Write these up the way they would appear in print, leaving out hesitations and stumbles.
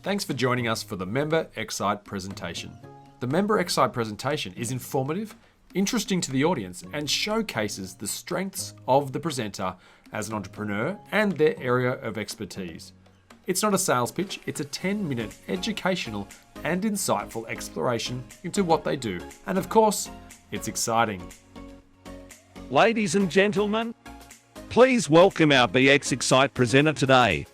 Thanks for joining us for the Member xCite presentation. The Member xCite presentation is informative, interesting to the audience, and showcases the strengths of the presenter as an entrepreneur and their area of expertise. It's not a sales pitch, it's a 10-minute educational and insightful exploration into what they do. And of course, it's exciting. Ladies and gentlemen, please welcome our xCite presenter today,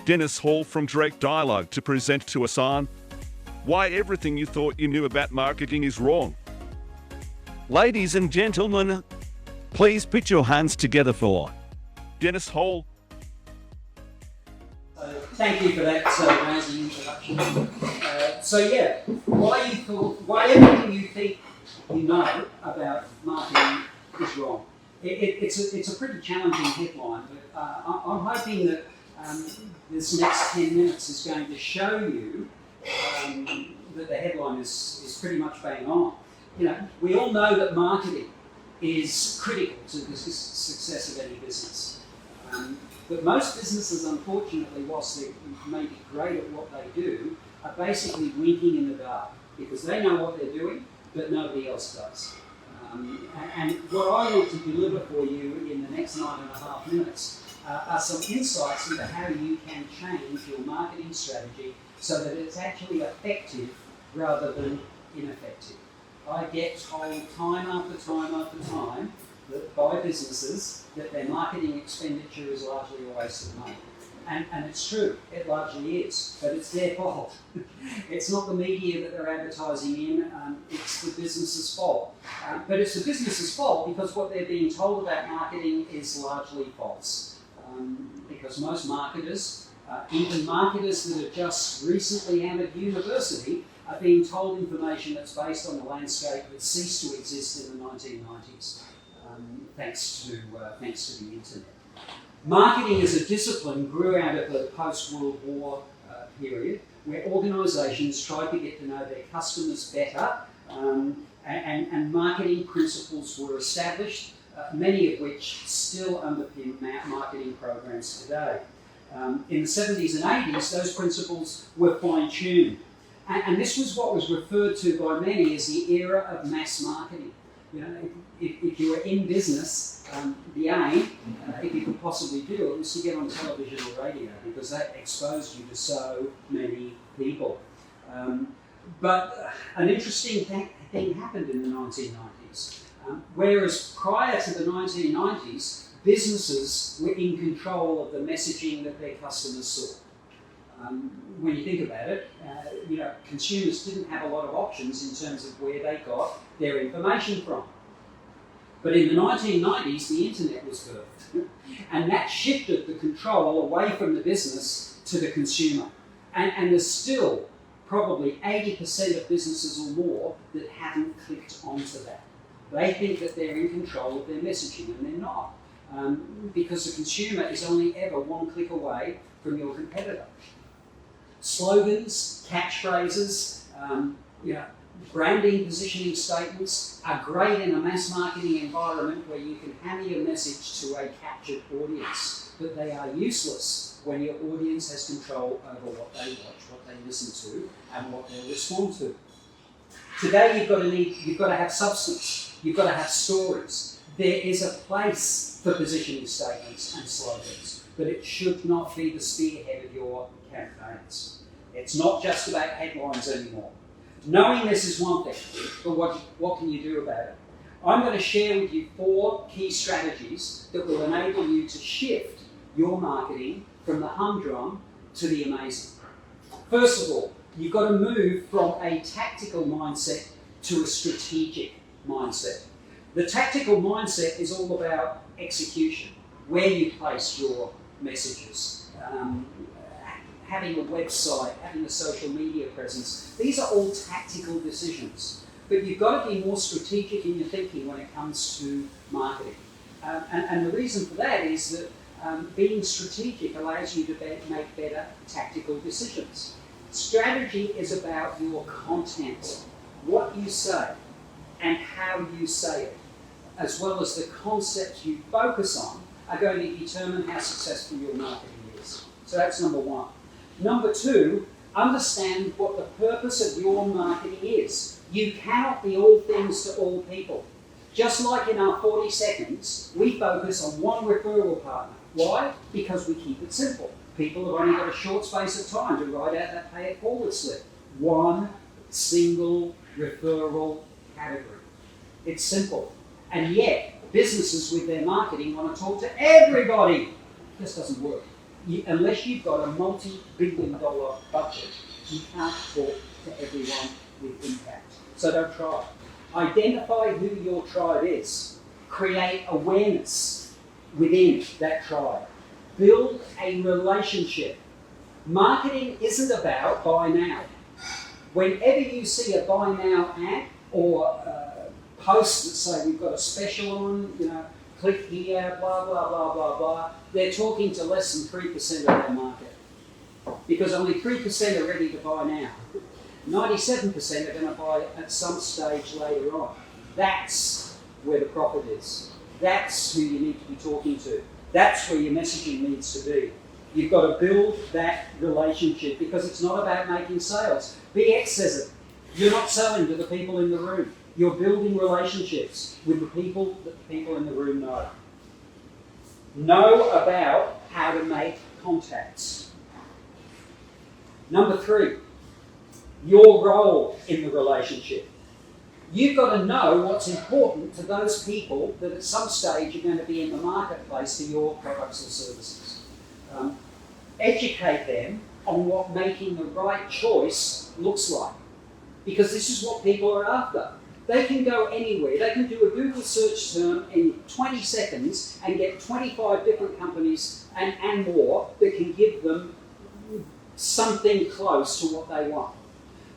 Dennis Hall from Direct Dialogue, to present to us on why everything you thought you knew about marketing is wrong. Ladies and gentlemen, please put your hands together for Dennis Hall. Thank you for that amazing introduction. Why everything you think you know about marketing is wrong. It's a pretty challenging headline, but I'm hoping that this next 10 minutes is going to show you that the headline is pretty much bang on. You know, we all know that marketing is critical to the success of any business. But most businesses, unfortunately, whilst they may be great at what they do, are basically winking in the dark because they know what they're doing, but nobody else does. And what I want to deliver for you in the next 9.5 minutes are some insights into how you can change your marketing strategy so that it's actually effective rather than ineffective. I get told time after time after time that by businesses that their marketing expenditure is largely a waste of money. And it's true, it largely is, but it's their fault. It's not the media that they're advertising in, it's the business's fault. But it's the business's fault because what they're being told about marketing is largely false. Because most marketers, even marketers that have just recently out of university, are being told information that's based on a landscape that ceased to exist in the 1990s, thanks to the internet. Marketing as a discipline grew out of the post-World War period, where organisations tried to get to know their customers better, and marketing principles were established, many of which still underpin marketing programs today. In the 70s and 80s, those principles were fine-tuned. And this was what was referred to by many as the era of mass marketing. You know, if you were in business, the aim, if you could possibly do it, was to get on television or radio because that exposed you to so many people. But an interesting thing happened in the 1990s. Whereas prior to the 1990s, businesses were in control of the messaging that their customers saw. When you think about it, consumers didn't have a lot of options in terms of where they got their information from. But in the 1990s, the internet was birthed, and that shifted the control away from the business to the consumer. And there's still probably 80% of businesses or more that haven't clicked onto that. They think that they're in control of their messaging, and they're not, because the consumer is only ever one click away from your competitor. Slogans, catchphrases, branding, positioning statements are great in a mass marketing environment where you can hammer your message to a captured audience, but they are useless when your audience has control over what they watch, what they listen to, and what they respond to. Today you've got to have substance, you've got to have stories. There is a place for positioning statements and slogans, but it should not be the spearhead of your campaigns. It's not just about headlines anymore. Knowing this is one thing, but what can you do about it? I'm going to share with you 4 key strategies that will enable you to shift your marketing from the humdrum to the amazing. First of all, you've got to move from a tactical mindset to a strategic mindset. The tactical mindset is all about execution, where you place your messages, having a website, having a social media presence. These are all tactical decisions. But you've got to be more strategic in your thinking when it comes to marketing. And the reason for that is that being strategic allows you to make better tactical decisions. Strategy is about your content, what you say, and how you say it, as well as the concepts you focus on are going to determine how successful your marketing is. So that's number one. Number two, Understand what the purpose of your marketing is. You cannot be all things to all people. Just like in our 40 seconds, we focus on one referral partner. Why? Because we keep it simple. People have only got a short space of time to write out that pay it forward slip. One single referral category. It's simple. And yet, businesses with their marketing want to talk to everybody. It just doesn't work. Unless you've got a multi-billion-dollar budget, you can't talk to everyone with impact. So don't try. Identify who your tribe is. Create awareness within that tribe. Build a relationship. Marketing isn't about buy now. Whenever you see a buy now ad or posts that say we've got a special on, click here, blah, blah, blah, blah, blah, they're talking to less than 3% of our market. Because only 3% are ready to buy now. 97% are going to buy at some stage later on. That's where the profit is. That's who you need to be talking to. That's where your messaging needs to be. You've got to build that relationship because it's not about making sales. BX says it. You're not selling to the people in the room. You're building relationships with the people that the people in the room know. Know about how to make contacts. Number 3, your role in the relationship. You've got to know what's important to those people that at some stage are going to be in the marketplace for your products or services. Educate them on what making the right choice looks like. Because this is what people are after. They can go anywhere. They can do a Google search term in 20 seconds and get 25 different companies and more that can give them something close to what they want.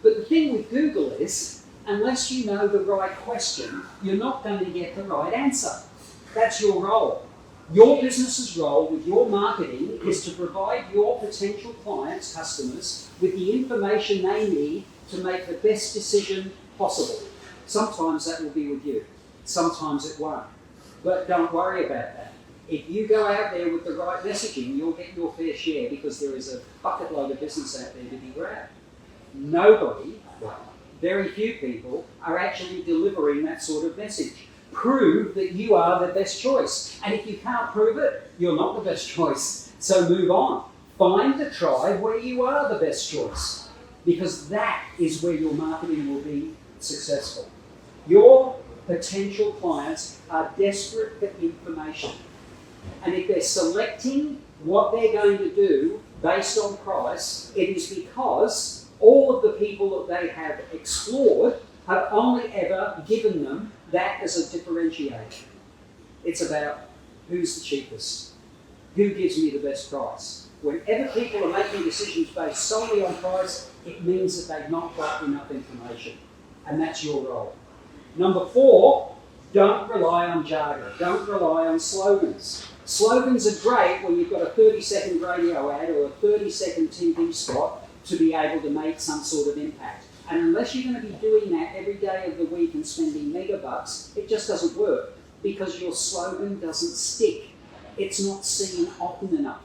But the thing with Google is, unless you know the right question, you're not going to get the right answer. That's your role. Your business's role with your marketing is to provide your potential clients, customers, with the information they need to make the best decision possible. Sometimes that will be with you. Sometimes it won't. But don't worry about that. If you go out there with the right messaging, you'll get your fair share because there is a bucket load of business out there to be grabbed. Nobody, very few people, are actually delivering that sort of message. Prove that you are the best choice. And if you can't prove it, you're not the best choice. So move on. Find the tribe where you are the best choice. Because that is where your marketing will be successful. Your potential clients are desperate for information. And if they're selecting what they're going to do based on price, it is because all of the people that they have explored have only ever given them that as a differentiator. It's about who's the cheapest, who gives me the best price. Whenever people are making decisions based solely on price, it means that they've not got enough information. And that's your role. Number 4, don't rely on jargon. Don't rely on slogans. Slogans are great when you've got a 30-second radio ad or a 30-second TV spot to be able to make some sort of impact. And unless you're going to be doing that every day of the week and spending megabucks, it just doesn't work because your slogan doesn't stick. It's not seen often enough.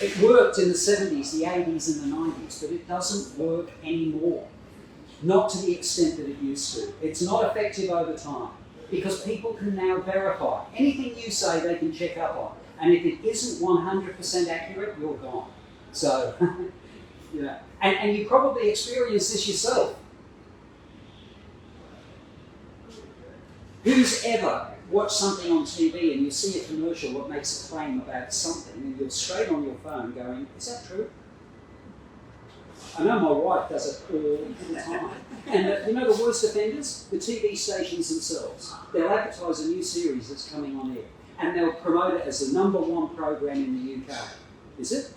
It worked in the 70s, the 80s and the 90s, but it doesn't work anymore. Not to the extent that it used to. It's not effective over time because people can now verify. Anything you say, they can check up on. And if it isn't 100% accurate, you're gone. So, and you probably experienced this yourself. Who's ever watched something on TV and you see a commercial that makes a claim about something and you're straight on your phone going, is that true? I know my wife does it all the time. And the worst offenders? The TV stations themselves. They'll advertise a new series that's coming on air and they'll promote it as the #1 program in the UK. Is it?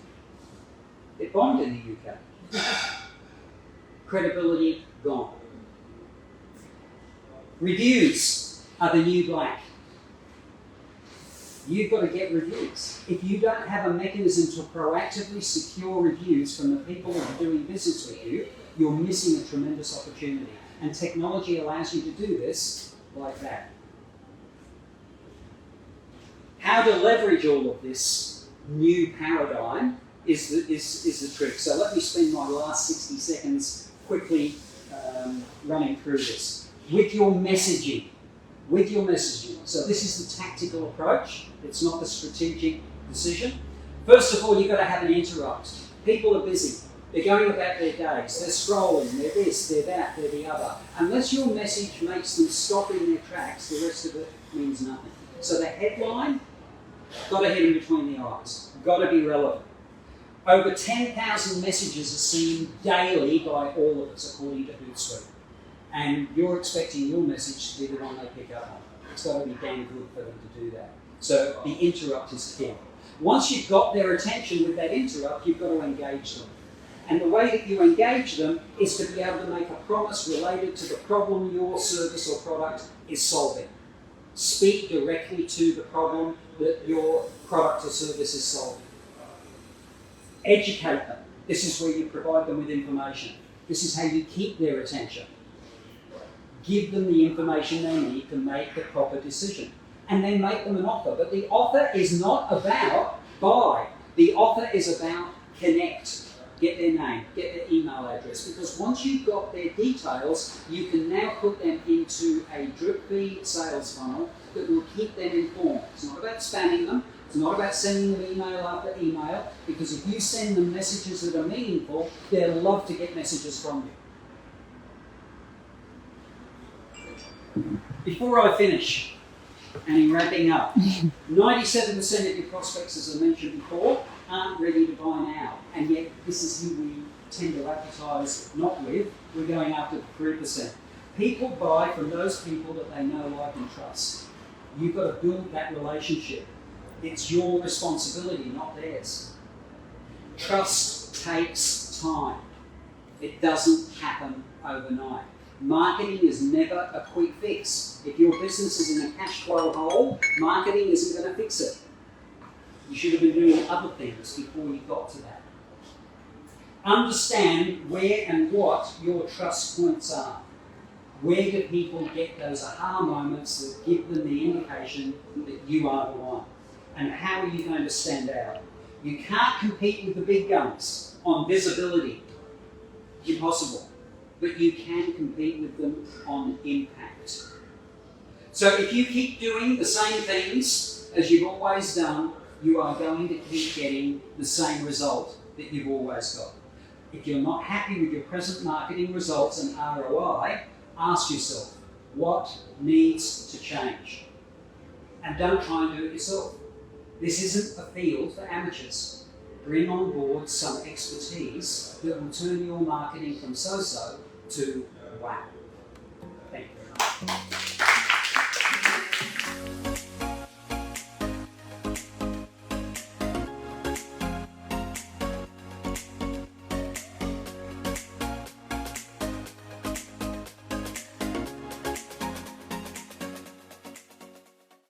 It bombed in the UK. Credibility gone. Reviews are the new black. You've got to get reviews. If you don't have a mechanism to proactively secure reviews from the people that are doing business with you, you're missing a tremendous opportunity. And technology allows you to do this like that. How to leverage all of this new paradigm is the trick. So let me spend my last 60 seconds quickly running through this. With your messaging. So this is the tactical approach. It's not the strategic decision. First of all, you've got to have an interrupt. People are busy. They're going about their days. They're scrolling. They're this, they're that, they're the other. Unless your message makes them stop in their tracks, the rest of it means nothing. So the headline, got to hit them between the eyes. Got to be relevant. Over 10,000 messages are seen daily by all of us, according to Hootsuite. And you're expecting your message to be the one they pick up on. It's got to be damn good for them to do that. So the interrupt is key. Once you've got their attention with that interrupt, you've got to engage them. And the way that you engage them is to be able to make a promise related to the problem your service or product is solving. Speak directly to the problem that your product or service is solving. Educate them. This is where you provide them with information. This is how you keep their attention. Give them the information they need to make the proper decision. And then make them an offer. But the offer is not about buy. The offer is about connect. Get their name, get their email address. Because once you've got their details, you can now put them into a drip feed sales funnel that will keep them informed. It's not about spamming them. It's not about sending them email after email. Because if you send them messages that are meaningful, they'll love to get messages from you. Before I finish, and in wrapping up, 97% of your prospects, as I mentioned before, aren't ready to buy now. And yet, this is who we tend to advertise not with. We're going after the 3%. People buy from those people that they know, like, and trust. You've got to build that relationship. It's your responsibility, not theirs. Trust takes time. It doesn't happen overnight. Marketing is never a quick fix. If your business is in a cash flow hole, marketing isn't going to fix it. You should have been doing other things before you got to that. Understand where and what your trust points are. Where do people get those aha moments that give them the indication that you are the one? And how are you going to stand out? You can't compete with the big guns on visibility. Impossible. But you can compete with them on impact. So if you keep doing the same things as you've always done, you are going to keep getting the same result that you've always got. If you're not happy with your present marketing results and ROI, ask yourself, what needs to change? And don't try and do it yourself. This isn't a field for amateurs. Bring on board some expertise that will turn your marketing from so-so to wow.